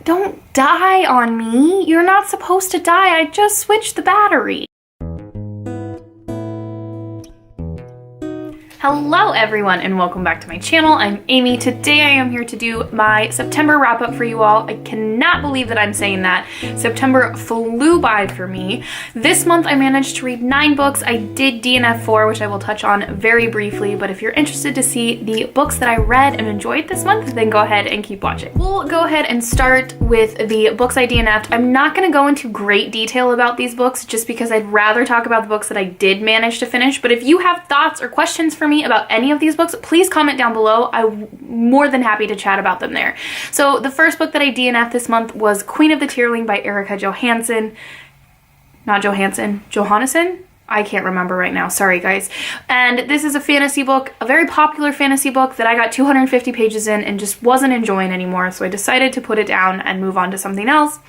Don't die on me. You're not supposed to die. I just switched the battery. Hello everyone and welcome back to my channel. I'm Amy. Today I am here to do my September wrap up for you all. I cannot believe that I'm saying that. September flew by for me. This month I managed to read 9 books. I did DNF 4, which I will touch on very briefly, but if you're interested to see the books that I read and enjoyed this month, then go ahead and keep watching. We'll go ahead and start with the books I DNF'd. I'm not going to go into great detail about these books just because I'd rather talk about the books that I did manage to finish, but if you have thoughts or questions for me about any of these books, please comment down below. I'm more than happy to chat about them there. So the first book that I DNF'd this month was Queen of the Tearling by Erica Johansson. Not Johansson, Johannesson? I can't remember right now, sorry guys. And this is a fantasy book, a very popular fantasy book that I got 250 pages in and just wasn't enjoying anymore, so I decided to put it down and move on to something else.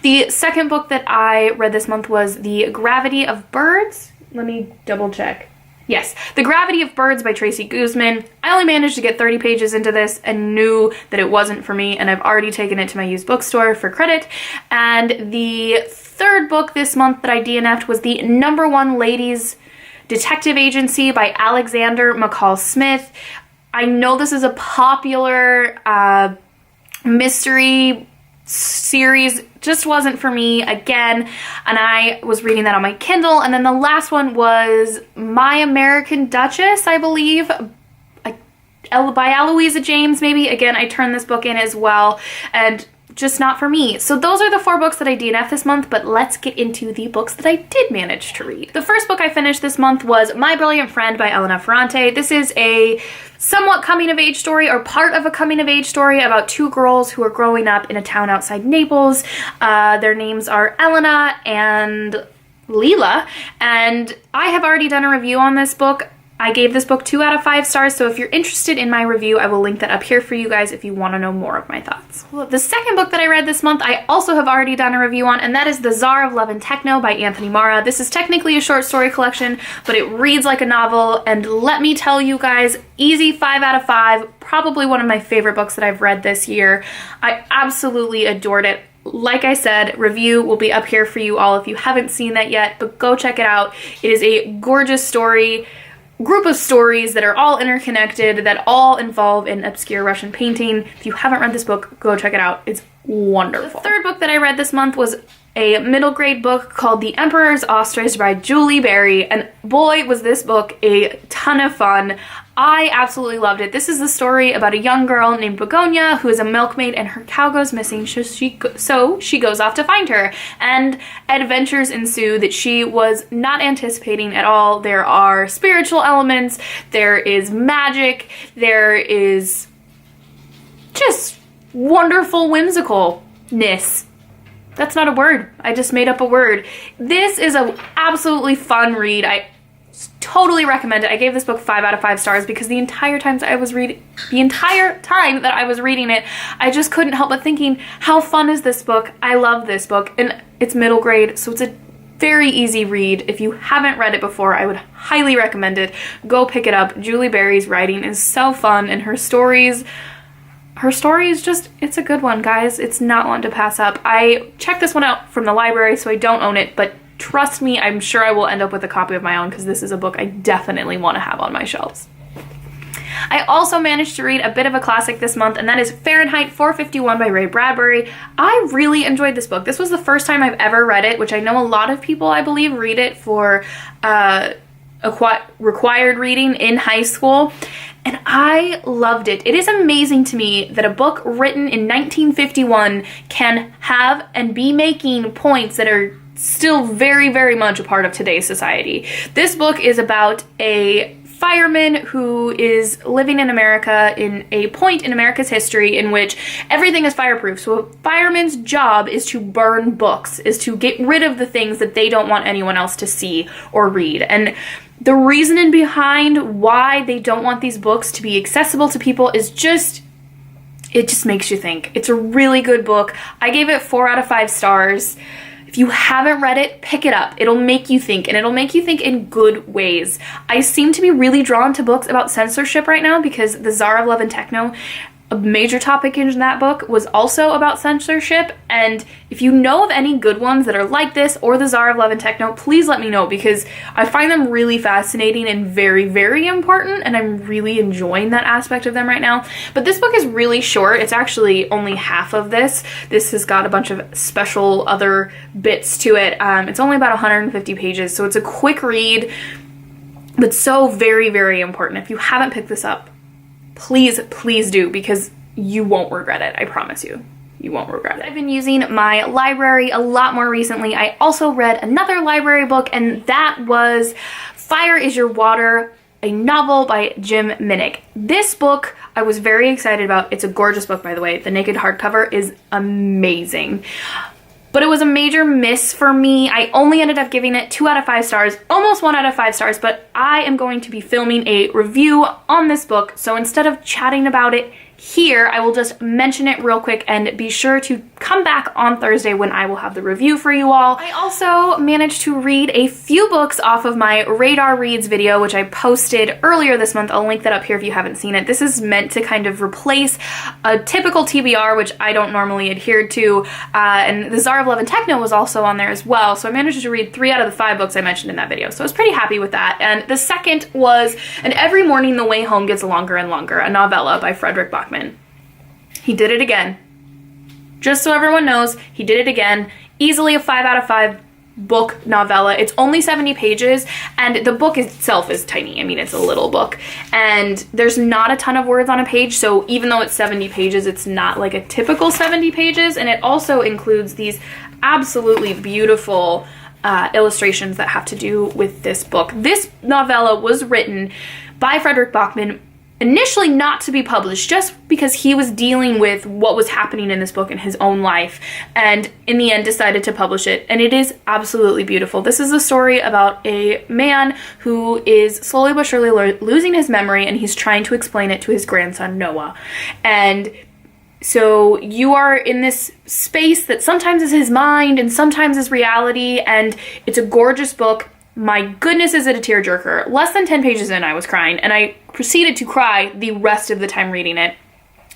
The second book that I read this month was The Gravity of Birds. Let me double check. Yes, The Gravity of Birds by Tracy Guzman. I only managed to get 30 pages into this and knew that it wasn't for me, and I've already taken it to my used bookstore for credit. And the third book this month that I DNF'd was the #1 Ladies Detective Agency by Alexander McCall Smith. I know this is a popular mystery series, just wasn't for me again, and I was reading that on my Kindle. And then the last one was My American Duchess, I believe, by Eloisa James, maybe. Again, I turned this book in as well, and just not for me. So those are the 4 books that I DNF'd this month, but let's get into the books that I did manage to read. The first book I finished this month was My Brilliant Friend by Elena Ferrante. This is a somewhat coming-of-age story, or part of a coming-of-age story, about 2 girls who are growing up in a town outside Naples. Their names are Elena and Leela, and I have already done a review on this book. I gave this book 2 out of 5 stars, so if you're interested in my review, I will link that up here for you guys if you want to know more of my thoughts. Well, the second book that I read this month, I also have already done a review on, and that is The Czar of Love and Techno by Anthony Marra. This is technically a short story collection, but it reads like a novel, and let me tell you guys, easy 5 out of 5, probably one of my favorite books that I've read this year. I absolutely adored it. Like I said, review will be up here for you all if you haven't seen that yet, but go check it out. It is a gorgeous story, group of stories that are all interconnected, that all involve an obscure Russian painting. If you haven't read this book, go check it out. It's wonderful. The third book that I read this month was a middle grade book called The Emperor's Ostrich by Julie Berry, and boy was this book a ton of fun. I absolutely loved it. This is the story about a young girl named Begonia who is a milkmaid, and her cow goes missing, so she goes off to find her, and adventures ensue that she was not anticipating at all. There are spiritual elements, there is magic, there is just wonderful whimsicalness. That's not a word. I just made up a word. This is an absolutely fun read. I totally recommend it. I gave this book 5 out of 5 stars because the entire time that I was reading it, I just couldn't help but thinking, how fun is this book? I love this book, and it's middle grade, so it's a very easy read. If you haven't read it before, I would highly recommend it. Go pick it up. Julie Berry's writing is so fun, and her story is just, it's a good one, guys. It's not one to pass up. I checked this one out from the library, so I don't own it, but trust me, I'm sure I will end up with a copy of my own because this is a book I definitely want to have on my shelves. I also managed to read a bit of a classic this month, and that is Fahrenheit 451 by Ray Bradbury. I really enjoyed this book. This was the first time I've ever read it, which I know a lot of people, I believe, read it for required reading in high school. And I loved it. It is amazing to me that a book written in 1951 can have and be making points that are still very, very much a part of today's society. This book is about a fireman who is living in America in a point in America's history in which everything is fireproof. So a fireman's job is to burn books, is to get rid of the things that they don't want anyone else to see or read. And the reasoning behind why they don't want these books to be accessible to people is just, it just makes you think. It's a really good book. I gave it 4 out of 5 stars. If you haven't read it, pick it up. It'll make you think, and it'll make you think in good ways. I seem to be really drawn to books about censorship right now because The Czar of Love and Techno a major topic in that book was also about censorship, and if you know of any good ones that are like this, or the Czar of Love and Techno, please let me know, because I find them really fascinating and very, very important, and I'm really enjoying that aspect of them right now. But this book is really short. It's actually only half of this. This has got a bunch of special other bits to it. It's only about 150 pages, so it's a quick read, but so very, very important. If you haven't picked this up, please, please do, because you won't regret it. I promise you. You won't regret it. I've been using my library a lot more recently. I also read another library book, and that was Fire is Your Water, a novel by Jim Minnick. This book I was very excited about. It's a gorgeous book, by the way. The naked hardcover is amazing. But it was a major miss for me. I only ended up giving it 2 out of 5 stars, almost 1 out of 5 stars, but I am going to be filming a review on this book, so instead of chatting about it here, I will just mention it real quick, and be sure to come back on Thursday when I will have the review for you all. I also managed to read a few books off of my Radar Reads video, which I posted earlier this month. I'll link that up here if you haven't seen it. This is meant to kind of replace a typical TBR, which I don't normally adhere to, and the Czar of Love and Techno was also on there as well, so I managed to read 3 out of the 5 books I mentioned in that video, so I was pretty happy with that. And the second was And Every Morning the Way Home Gets Longer and Longer, a novella by Frederick Bachman. He did it again. Just so everyone knows, he did it again. Easily a 5 out of 5 book novella. It's only 70 pages, and the book itself is tiny. I mean, it's a little book, and there's not a ton of words on a page, so even though it's 70 pages, it's not like a typical 70 pages, and it also includes these absolutely beautiful illustrations that have to do with this book. This novella was written by Frederick Bachman, initially not to be published, just because he was dealing with what was happening in this book in his own life, and in the end decided to publish it, and it is absolutely beautiful. This is a story about a man who is slowly but surely losing his memory, and he's trying to explain it to his grandson Noah. And so you are in this space that sometimes is his mind and sometimes is reality, and it's a gorgeous book. My goodness, is it a tearjerker. Less than 10 pages in, I was crying, and I proceeded to cry the rest of the time reading it.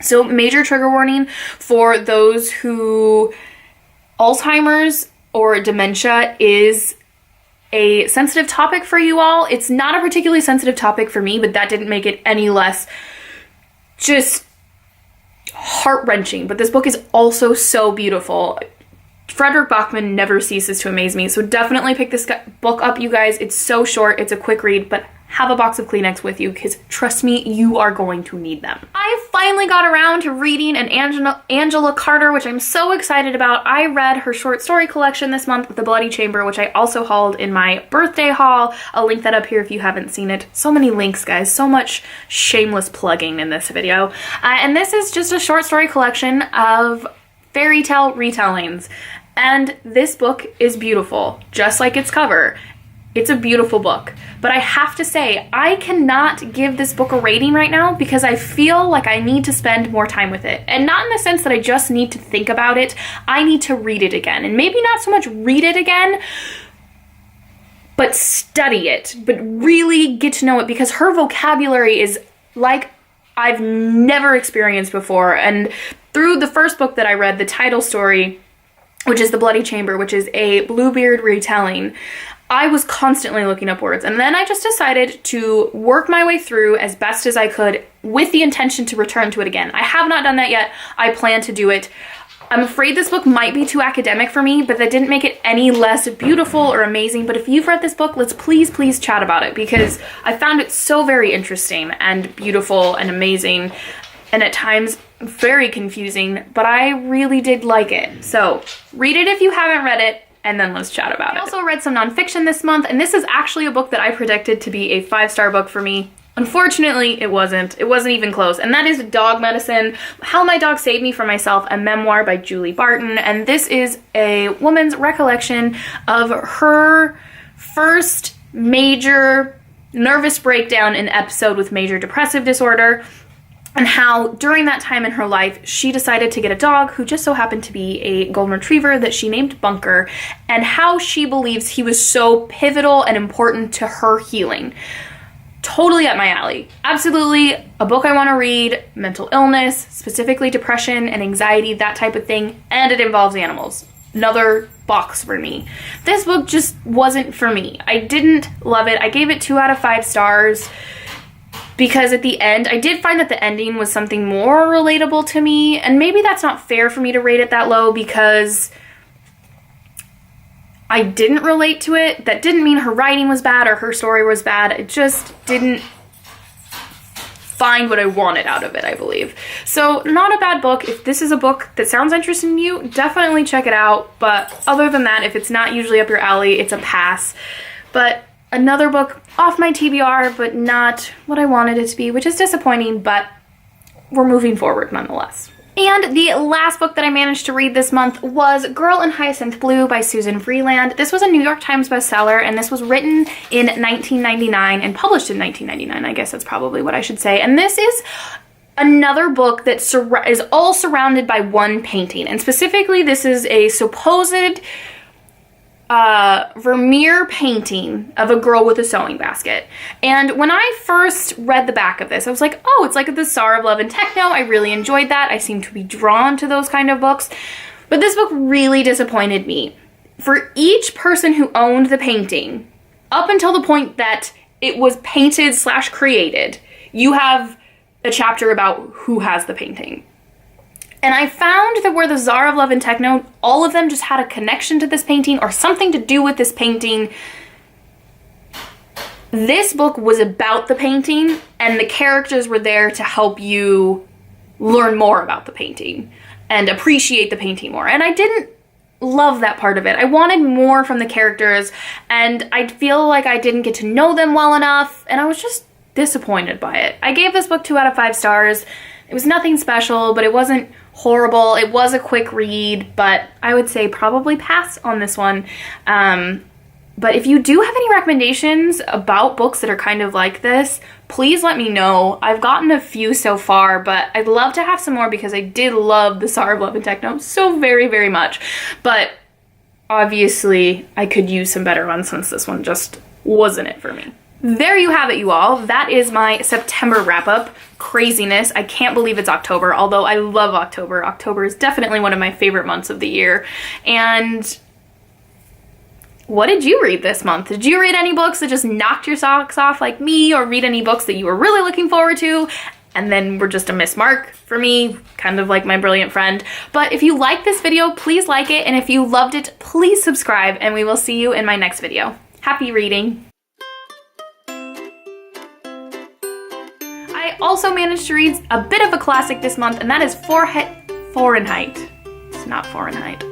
So major trigger warning for those who Alzheimer's or dementia is a sensitive topic for you all. It's not a particularly sensitive topic for me, but that didn't make it any less just heart-wrenching. But this book is also so beautiful. Frederick Bachman never ceases to amaze me, so definitely pick this book up, you guys. It's so short, it's a quick read, but have a box of Kleenex with you, because trust me, you are going to need them. I finally got around to reading an Angela Carter, which I'm so excited about. I read her short story collection this month, The Bloody Chamber, which I also hauled in my birthday haul. I'll link that up here if you haven't seen it. So many links, guys. So much shameless plugging in this video. And this is just a short story collection of fairy tale retellings. And this book is beautiful, just like its cover. It's a beautiful book. But I have to say, I cannot give this book a rating right now, because I feel like I need to spend more time with it. And not in the sense that I just need to think about it, I need to read it again. And maybe not so much read it again, but study it, but really get to know it, because her vocabulary is like I've never experienced before. And through the first book that I read, the title story, which is The Bloody Chamber, which is a Bluebeard retelling, I was constantly looking up words. And then I just decided to work my way through as best as I could with the intention to return to it again. I have not done that yet. I plan to do it. I'm afraid this book might be too academic for me, but that didn't make it any less beautiful or amazing. But if you've read this book, let's please chat about it, because I found it so very interesting and beautiful and amazing, and at times very confusing, but I really did like it. So read it if you haven't read it, and then let's chat about it. I also read some nonfiction this month, and this is actually a book that I predicted to be a 5-star book for me. Unfortunately, it wasn't. It wasn't even close. And that is Dog Medicine, How My Dog Saved Me From Myself, a memoir by Julie Barton. And this is a woman's recollection of her first major nervous breakdown in episode with major depressive disorder, and how during that time in her life, she decided to get a dog who just so happened to be a golden retriever that she named Bunker, and how she believes he was so pivotal and important to her healing. totally up my alley. Absolutely a book I want to read, mental illness, specifically depression and anxiety, that type of thing, and it involves animals. Another box for me. This book just wasn't for me. I didn't love it. I gave it 2 out of 5 stars because at the end, I did find that the ending was something more relatable to me, and maybe that's not fair for me to rate it that low because I didn't relate to it. That didn't mean her writing was bad or her story was bad. It just didn't find what I wanted out of it, I believe. So not a bad book. If this is a book that sounds interesting to you, definitely check it out. But other than that, if it's not usually up your alley, it's a pass. But another book off my TBR, but not what I wanted it to be, which is disappointing, but we're moving forward nonetheless. And the last book that I managed to read this month was Girl in Hyacinth Blue by Susan Vreeland. This was a New York Times bestseller, and this was written in 1999 and published in 1999. I guess that's probably what I should say. And this is another book that is all surrounded by one painting. And specifically, this is a supposed Vermeer painting of a girl with a sewing basket. And when I first read the back of this, I was like, oh, it's like the Tsar of Love and Techno. I really enjoyed that. I seem to be drawn to those kind of books. But this book really disappointed me. For each person who owned the painting, up until the point that it was painted / created, you have a chapter about who has the painting. And I found that where the Tsar of Love and Techno, all of them just had a connection to this painting or something to do with this painting. This book was about the painting, and the characters were there to help you learn more about the painting and appreciate the painting more. And I didn't love that part of it. I wanted more from the characters, and I feel like I didn't get to know them well enough, and I was just disappointed by it. I gave this book 2 out of 5 stars. It was nothing special, but it wasn't horrible. It was a quick read, but I would say probably pass on this one. But if you do have any recommendations about books that are kind of like this, please let me know. I've gotten a few so far, but I'd love to have some more because I did love the Tsar of Love and Techno so very, very much. But obviously, I could use some better ones since this one just wasn't it for me. There you have it, you all. That is my September wrap-up. Craziness. I can't believe it's October, although I love October. October is definitely one of my favorite months of the year. And what did you read this month? Did you read any books that just knocked your socks off like me, or read any books that you were really looking forward to and then were just a miss mark for me, kind of like my brilliant friend? But if you like this video, please like it, and if you loved it, please subscribe, and we will see you in my next video. Happy reading! I also managed to read a bit of a classic this month, and that is Fahrenheit. It's not Fahrenheit.